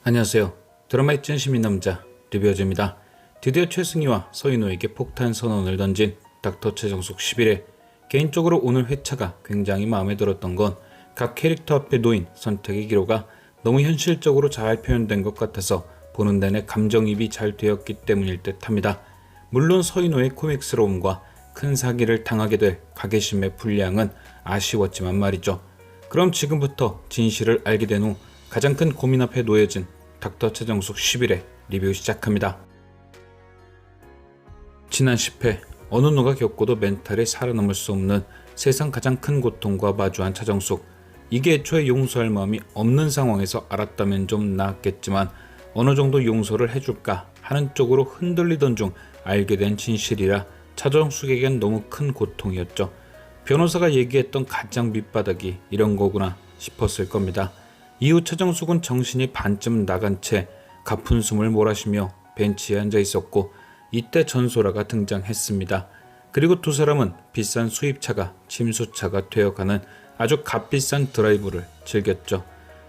안녕하세요. 드라마의 찐심인 남자 리뷰어즈입니다. 드디어 최승희와 서인호에게 폭탄 선언을 던진 닥터 최정숙 11회. 개인적으로 오늘 회차가 굉장히 마음에 들었던 건 각 캐릭터 앞에 놓인 선택의 기로가 너무 현실적으로 잘 표현된 것 같아서 보는 내내 감정이입이 잘 되었기 때문일 듯 합니다. 물론 서인호의 코믹스러움과 큰 사기를 당하게 될 가계심의 분량은 아쉬웠지만 말이죠. 그럼 지금부터 진실을 알게 된 후 가장 큰 고민 앞에 놓여진 닥터 최정숙 11회 리뷰 시작합니다. 지난 10회 어느 누가 겪고도 멘탈이 살아남을 수 없는 세상 가장 큰 고통과 마주한 차정숙. 이게 애초에 용서할 마음이 없는 상황에서 알았다면 좀 나았겠지만 어느 정도 용서를 해줄까 하는 쪽으로 흔들리던 중 알게 된 진실이라 차정숙에겐 너무 큰 고통이었죠. 변호사가 얘기했던 가장 밑바닥이 이런 거구나 싶었을 겁니다. 이후 차정숙은 정신이 반쯤 나간 채 가쁜 숨을 몰아쉬며 벤치에 앉아 있었고 이때 전소라가 등장했습니다. 그리고 두 사람은 비싼 수입차가 침수차가 되어가는 아주 값비싼 드라이브를 즐겼죠.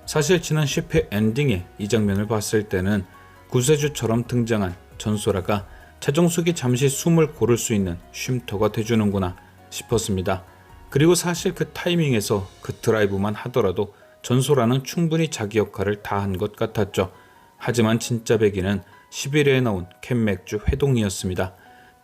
사실 지난 10회 엔딩에 이 장면을 봤을 때는 구세주처럼 등장한 전소라가 차정숙이 잠시 숨을 고를 수 있는 쉼터가 돼주는구나 싶었습니다. 그리고 사실 그 타이밍에서 그 드라이브만 하더라도 전소라는 충분히 자기 역할을 다한 것 같았죠. 하지만 진짜 배기는 11회에 나온 캔맥주 회동이었습니다.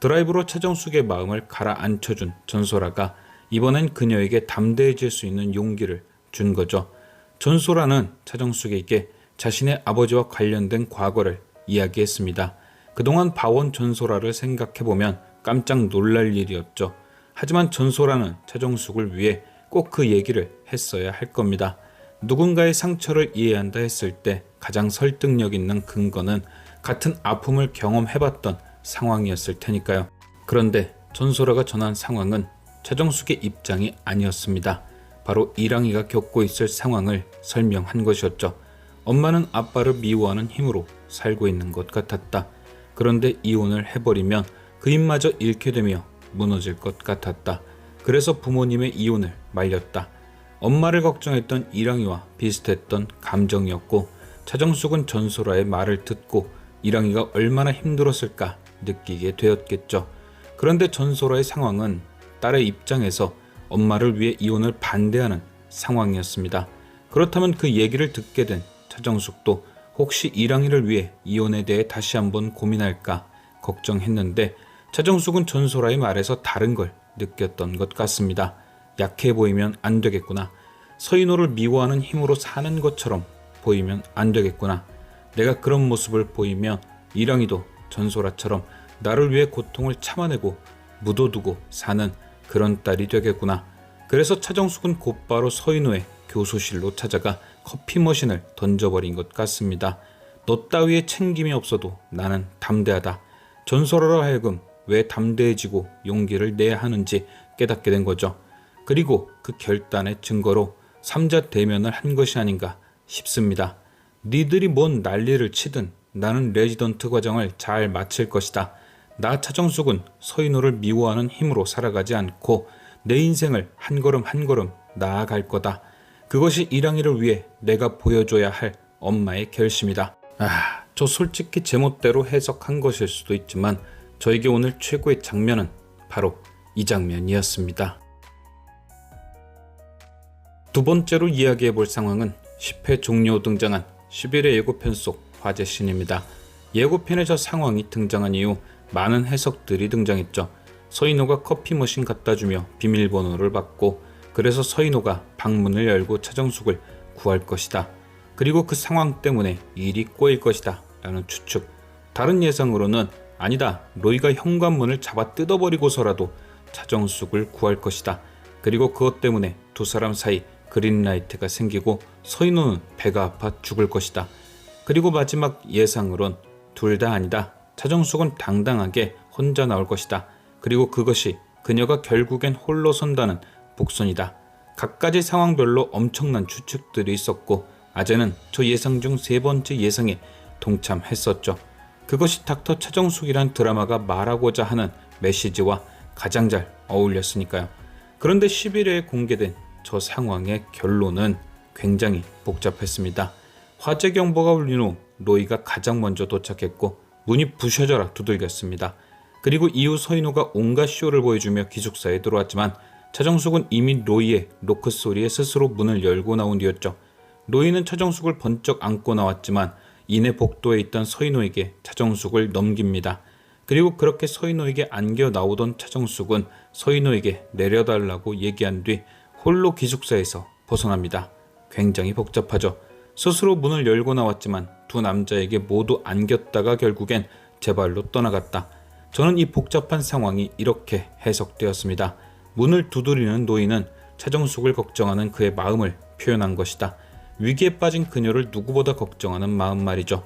드라이브로 차정숙의 마음을 가라앉혀준 전소라가 이번엔 그녀에게 담대해질 수 있는 용기를 준 거죠. 전소라는 차정숙에게 자신의 아버지와 관련된 과거를 이야기했습니다. 그동안 봐온 전소라를 생각해보면 깜짝 놀랄 일이었죠. 하지만 전소라는 차정숙을 위해 꼭 그 얘기를 했어야 할 겁니다. 누군가의 상처를 이해한다 했을 때 가장 설득력 있는 근거는 같은 아픔을 경험해봤던 상황이었을 테니까요. 그런데 전소라가 전한 상황은 차정숙의 입장이 아니었습니다. 바로 이랑이가 겪고 있을 상황을 설명한 것이었죠. 엄마는 아빠를 미워하는 힘으로 살고 있는 것 같았다. 그런데 이혼을 해버리면 그 힘마저 잃게 되며 무너질 것 같았다. 그래서 부모님의 이혼을 말렸다. 엄마를 걱정했던 이랑이와 비슷했던 감정이었고 차정숙은 전소라의 말을 듣고 이랑이가 얼마나 힘들었을까 느끼게 되었겠죠. 그런데 전소라의 상황은 딸의 입장에서 엄마를 위해 이혼을 반대하는 상황이었습니다. 그렇다면 그 얘기를 듣게 된 차정숙도 혹시 이랑이를 위해 이혼에 대해 다시 한번 고민할까 걱정했는데 차정숙은 전소라의 말에서 다른 걸 느꼈던 것 같습니다. 약해 보이면 안 되겠구나. 서인호를 미워하는 힘으로 사는 것처럼 보이면 안 되겠구나. 내가 그런 모습을 보이면 이랑이도 전소라처럼 나를 위해 고통을 참아내고 묻어두고 사는 그런 딸이 되겠구나. 그래서 차정숙은 곧바로 서인호의 교수실로 찾아가 커피 머신을 던져버린 것 같습니다. 너 따위에 챙김이 없어도 나는 담대하다. 전소라로 하여금 왜 담대해지고 용기를 내야 하는지 깨닫게 된 거죠. 그리고 그 결단의 증거로 3자 대면을 한 것이 아닌가 싶습니다. 니들이 뭔 난리를 치든 나는 레지던트 과정을 잘 마칠 것이다. 나 차정숙은 서인호를 미워하는 힘으로 살아가지 않고 내 인생을 한 걸음 한 걸음 나아갈 거다. 그것이 이랑이를 위해 내가 보여줘야 할 엄마의 결심이다. 저 솔직히 제멋대로 해석한 것일 수도 있지만 저에게 오늘 최고의 장면은 바로 이 장면이었습니다. 두 번째로 이야기해볼 상황은 10회 종료 후 등장한 11회 예고편 속 화제씬입니다. 예고편에서 상황이 등장한 이후 많은 해석들이 등장했죠. 서인호가 커피 머신 갖다주며 비밀번호를 받고 그래서 서인호가 방문을 열고 차정숙을 구할 것이다. 그리고 그 상황 때문에 일이 꼬일 것이다 라는 추측. 다른 예상으로는 아니다. 로이가 현관문을 잡아 뜯어버리고서라도 차정숙을 구할 것이다. 그리고 그것 때문에 두 사람 사이 그린라이트가 생기고 서인호는 배가 아파 죽을 것이다. 그리고 마지막 예상으론 둘 다 아니다. 차정숙은 당당하게 혼자 나올 것이다. 그리고 그것이 그녀가 결국엔 홀로 선다는 복선이다. 각가지 상황별로 엄청난 추측들이 있었고 아재는 저 예상 중 세 번째 예상에 동참했었죠. 그것이 닥터 차정숙이란 드라마가 말하고자 하는 메시지와 가장 잘 어울렸으니까요. 그런데 11회에 공개된 저 상황의 결론은 굉장히 복잡했습니다. 화재 경보가 울린 후 로이가 가장 먼저 도착했고 문이 부셔져라 두들겼습니다. 그리고 이후 서인호가 온갖 쇼를 보여주며 기숙사에 들어왔지만 차정숙은 이미 로이의 노크 소리에 스스로 문을 열고 나온 뒤였죠. 로이는 차정숙을 번쩍 안고 나왔지만 이내 복도에 있던 서인호에게 차정숙을 넘깁니다. 그리고 그렇게 서인호에게 안겨 나오던 차정숙은 서인호에게 내려달라고 얘기한 뒤 홀로 기숙사에서 벗어납니다. 굉장히 복잡하죠. 스스로 문을 열고 나왔지만 두 남자에게 모두 안겼다가 결국엔 제 발로 떠나갔다. 저는 이 복잡한 상황이 이렇게 해석되었습니다. 문을 두드리는 노인은 차정숙을 걱정하는 그의 마음을 표현한 것이다. 위기에 빠진 그녀를 누구보다 걱정하는 마음 말이죠.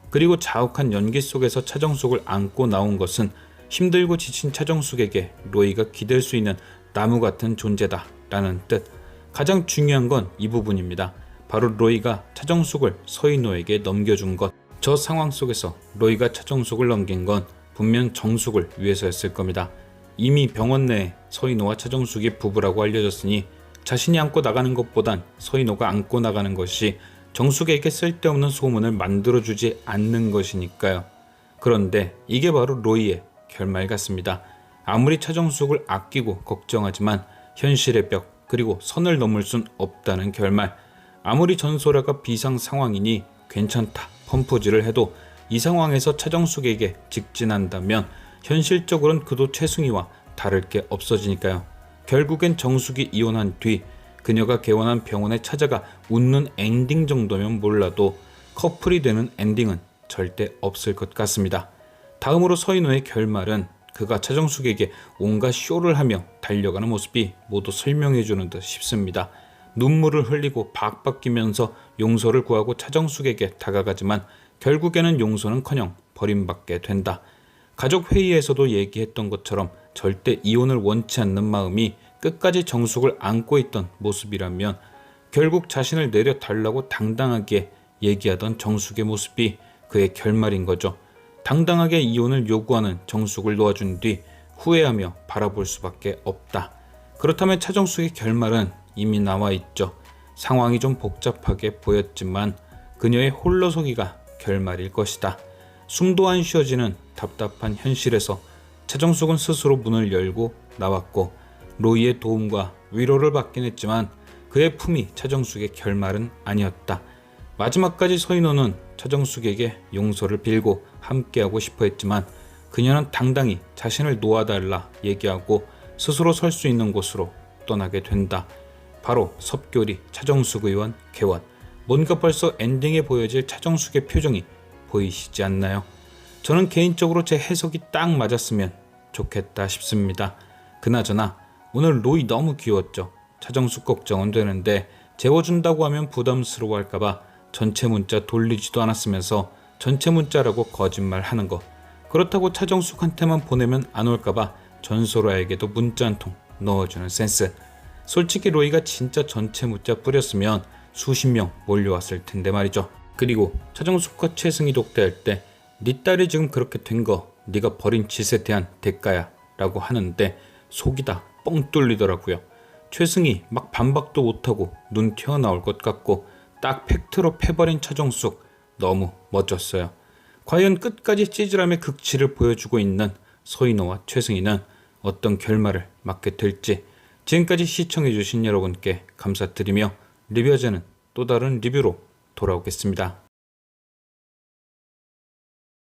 그리고 자욱한 연기 속에서 차정숙을 안고 나온 것은 힘들고 지친 차정숙에게 로이가 기댈 수 있는 나무 같은 존재다 라는 뜻. 가장 중요한 건 이 부분입니다. 바로 로이가 차정숙을 서인호에게 넘겨준 것. 저 상황 속에서 로이가 차정숙을 넘긴 건 분명 정숙을 위해서였을 겁니다. 이미 병원 내에 서인호와 차정숙이 부부라고 알려졌으니 자신이 안고 나가는 것보단 서인호가 안고 나가는 것이 정숙에게 쓸데없는 소문을 만들어주지 않는 것이니까요. 그런데 이게 바로 로이의 결말 같습니다. 아무리 차정숙을 아끼고 걱정하지만 현실의 벽 그리고 선을 넘을 순 없다는 결말. 아무리 전소라가 비상 상황이니 괜찮다 펌프질을 해도 이 상황에서 차정숙에게 직진한다면 현실적으로는 그도 최승희와 다를 게 없어지니까요. 결국엔 정숙이 이혼한 뒤 그녀가 개원한 병원에 찾아가 웃는 엔딩 정도면 몰라도 커플이 되는 엔딩은 절대 없을 것 같습니다. 다음으로 서인호의 결말은 그가 차정숙에게 온갖 쇼를 하며 달려가는 모습이 모두 설명해주는 듯 싶습니다. 눈물을 흘리고 박박 끼면서 용서를 구하고 차정숙에게 다가가지만 결국에는 용서는커녕 버림받게 된다. 가족 회의에서도 얘기했던 것처럼 절대 이혼을 원치 않는 마음이 끝까지 정숙을 안고 있던 모습이라면 결국 자신을 내려달라고 당당하게 얘기하던 정숙의 모습이 그의 결말인 거죠. 당당하게 이혼을 요구하는 정숙을 놓아준 뒤 후회하며 바라볼 수밖에 없다. 그렇다면 차정숙의 결말은 이미 나와 있죠. 상황이 좀 복잡하게 보였지만 그녀의 홀로서기가 결말일 것이다. 숨도 안 쉬어지는 답답한 현실에서 차정숙은 스스로 문을 열고 나왔고 로이의 도움과 위로를 받긴 했지만 그의 품이 차정숙의 결말은 아니었다. 마지막까지 서인호는 차정숙에게 용서를 빌고 함께하고 싶어 했지만 그녀는 당당히 자신을 놓아달라 얘기하고 스스로 설 수 있는 곳으로 떠나게 된다. 바로 섭교리 차정숙 의원 개원. 뭔가 벌써 엔딩에 보여질 차정숙의 표정이 보이시지 않나요? 저는 개인적으로 제 해석이 딱 맞았으면 좋겠다 싶습니다. 그나저나 오늘 로이 너무 귀여웠죠. 차정숙 걱정은 되는데 재워준다고 하면 부담스러워할까봐 전체 문자 돌리지도 않았으면서 전체 문자라고 거짓말하는 거. 그렇다고 차정숙한테만 보내면 안 올까봐 전소라에게도 문자 한 통 넣어주는 센스. 솔직히 로이가 진짜 전체 문자 뿌렸으면 수십 명 몰려왔을 텐데 말이죠. 그리고 차정숙과 최승희 독대할 때 네 딸이 지금 그렇게 된 거 네가 벌인 짓에 대한 대가야 라고 하는데 속이 다 뻥 뚫리더라고요. 최승희 막 반박도 못하고 눈 튀어나올 것 같고 딱 팩트로 패버린 차정숙 너무 멋졌어요. 과연 끝까지 찌질함의 극치를 보여주고 있는 서인호와 최승희는 어떤 결말을 맞게 될지. 지금까지 시청해주신 여러분께 감사드리며 리뷰어제는 또 다른 리뷰로 돌아오겠습니다.